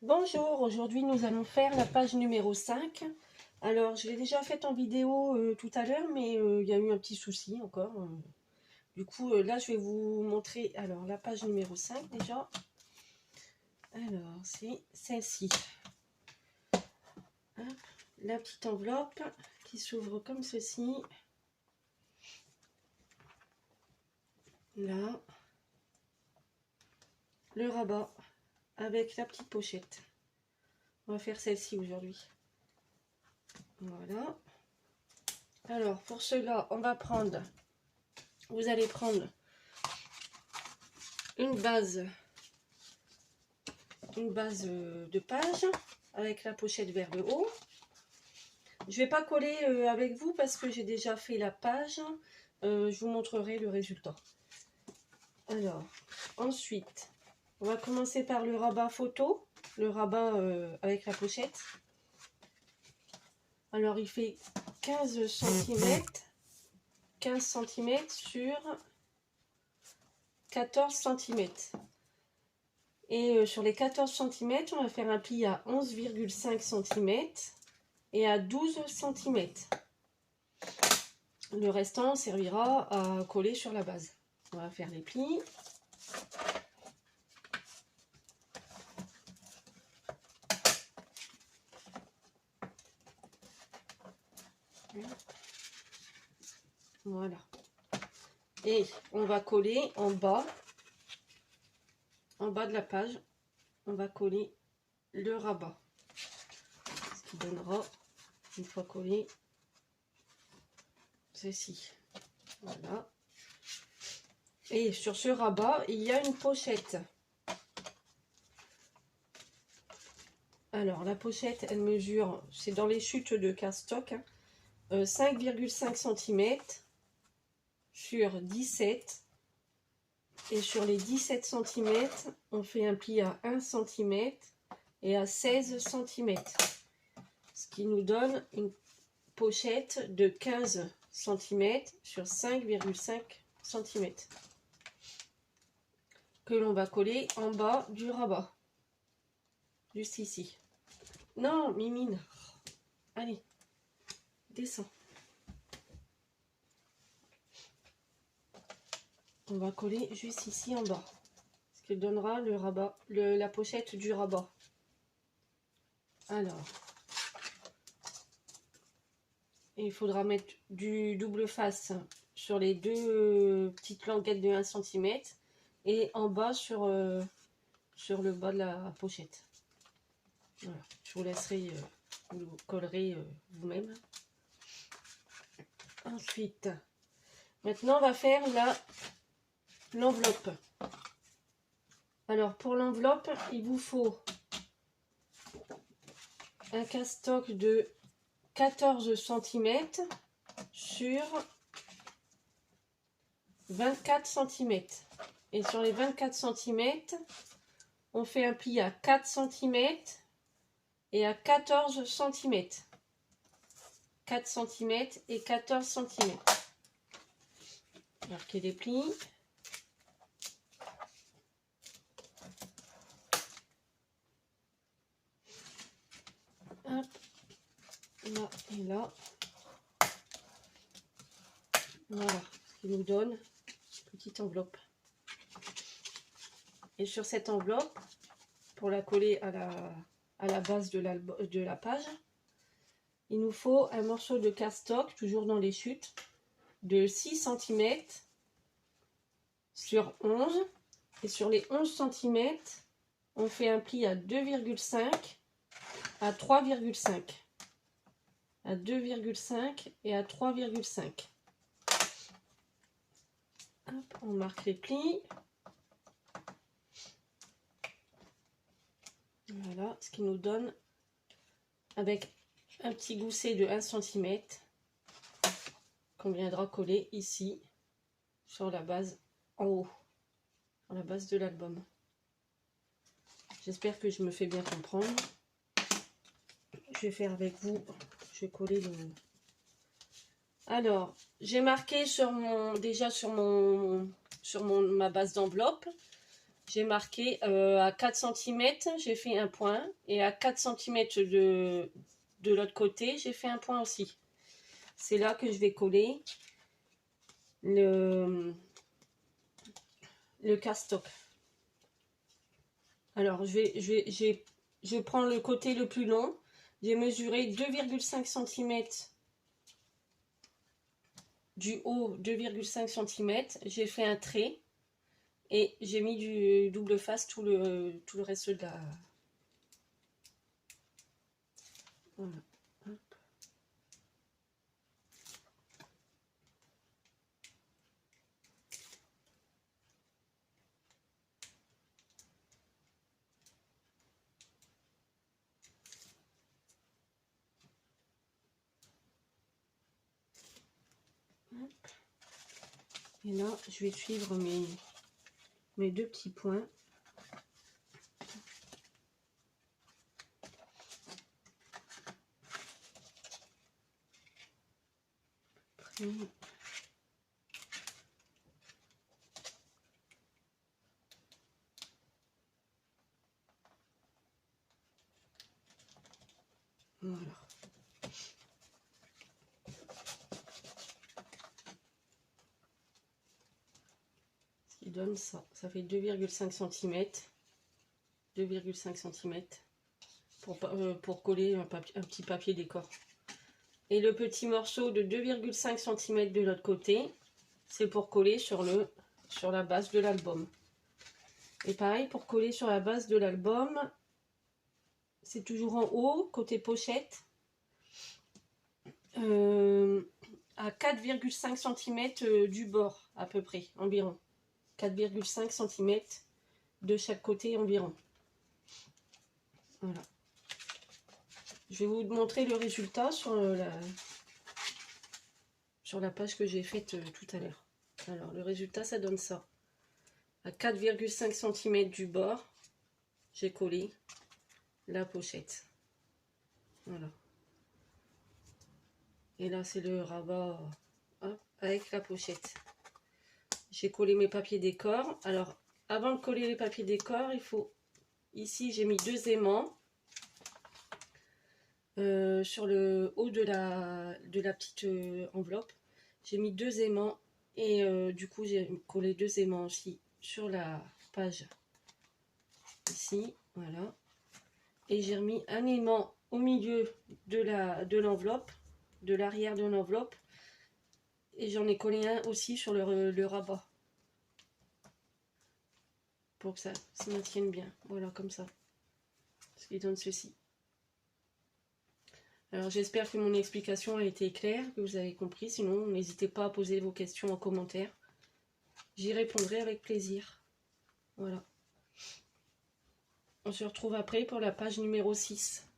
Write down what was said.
Bonjour, aujourd'hui nous allons faire la page numéro 5. Alors je l'ai déjà faite en vidéo tout à l'heure, mais il y a eu un petit souci encore. Du coup là je vais vous montrer alors la page numéro 5 déjà. Alors c'est celle-ci. La petite enveloppe qui s'ouvre comme ceci. Là. Le rabat avec la petite pochette. On va faire celle-ci aujourd'hui. Voilà. Alors pour cela on va prendre, vous allez prendre une base de page avec la pochette vers le haut. Je vais pas coller avec vous parce que j'ai déjà fait la page. Je vous montrerai le résultat. Alors ensuite on va commencer par le rabat photo, le rabat avec la pochette. Alors il fait 15 cm sur 14 cm. Et sur les 14 cm, on va faire un pli à 11,5 cm et à 12 cm. Le restant servira à coller sur la base. On va faire les plis. Voilà. Et on va coller en bas de la page, on va coller le rabat. Ce qui donnera, une fois collé, ceci. Voilà. Et sur ce rabat, il y a une pochette. Alors, la pochette, elle mesure, c'est dans les chutes de cardstock, 5,5 cm sur 17. Et sur les 17 cm, on fait un pli à 1 cm et à 16 cm. Ce qui nous donne une pochette de 15 cm sur 5,5 cm. Que l'on va coller en bas du rabat. Juste ici. Non, Mimine. Allez, descends. On va coller juste ici en bas. Ce qui donnera le rabat, la pochette du rabat. Alors, il faudra mettre du double face sur les deux petites languettes de 1 cm et en bas sur le bas de la pochette. Voilà. Je vous laisserai, vous le collerez vous-même. Ensuite, maintenant on va faire l'enveloppe. Alors pour l'enveloppe, il vous faut un cardstock de 14 cm sur 24 cm. Et sur les 24 cm, on fait un pli à 4 cm et à 14 cm. 4 cm et 14 cm. Marquez les plis. Hop. Là et là. Voilà, ce qui nous donne une petite enveloppe. Et sur cette enveloppe, pour la coller à la base de la page, il nous faut un morceau de cardstock, toujours dans les chutes, de 6 cm sur 11. Et sur les 11 cm, on fait un pli à 2,5 à 3,5. À 2,5 et à 3,5. On marque les plis. Voilà, ce qui nous donne avec un petit gousset de 1 cm qu'on viendra coller ici sur la base en haut, sur la base de l'album. J'espère que je me fais bien comprendre. Je vais faire avec vous, je vais coller le... Alors, j'ai marqué sur ma base d'enveloppe j'ai marqué à 4 cm, j'ai fait un point. Et à 4 cm de l'autre côté, j'ai fait un point aussi. C'est là que je vais coller le cardstock. Alors, je prends le côté le plus long. J'ai mesuré 2,5 cm du haut, 2,5 cm. J'ai fait un trait et j'ai mis du double face tout le reste de la... Voilà. Et là, je vais suivre mes deux petits points. Voilà. Ce qui donne ça. Ça fait 2,5 cm. 2,5 cm pour coller un petit papier décor. Et le petit morceau de 2,5 cm de l'autre côté, c'est pour coller sur la base de l'album. Et pareil, pour coller sur la base de l'album, c'est toujours en haut, côté pochette, à 4,5 cm du bord, à peu près, environ. 4,5 cm de chaque côté environ. Voilà. Je vais vous montrer le résultat sur la page que j'ai faite tout à l'heure. Alors, le résultat, ça donne ça. À 4,5 cm du bord, j'ai collé la pochette. Voilà. Et là, c'est le rabat avec la pochette. J'ai collé mes papiers décor. Alors, avant de coller les papiers décor, il faut... Ici, j'ai mis 2 aimants sur le haut de la petite enveloppe. J'ai mis 2 aimants et du coup, j'ai collé 2 aimants aussi sur la page. Ici, voilà. Et j'ai remis un aimant au milieu de l'enveloppe, de l'arrière de l'enveloppe. Et j'en ai collé un aussi sur le rabat. Pour que ça se maintienne bien. Voilà, comme ça. Ce qui donne ceci. Alors j'espère que mon explication a été claire, que vous avez compris. Sinon, n'hésitez pas à poser vos questions en commentaire. J'y répondrai avec plaisir. Voilà. On se retrouve après pour la page numéro 6.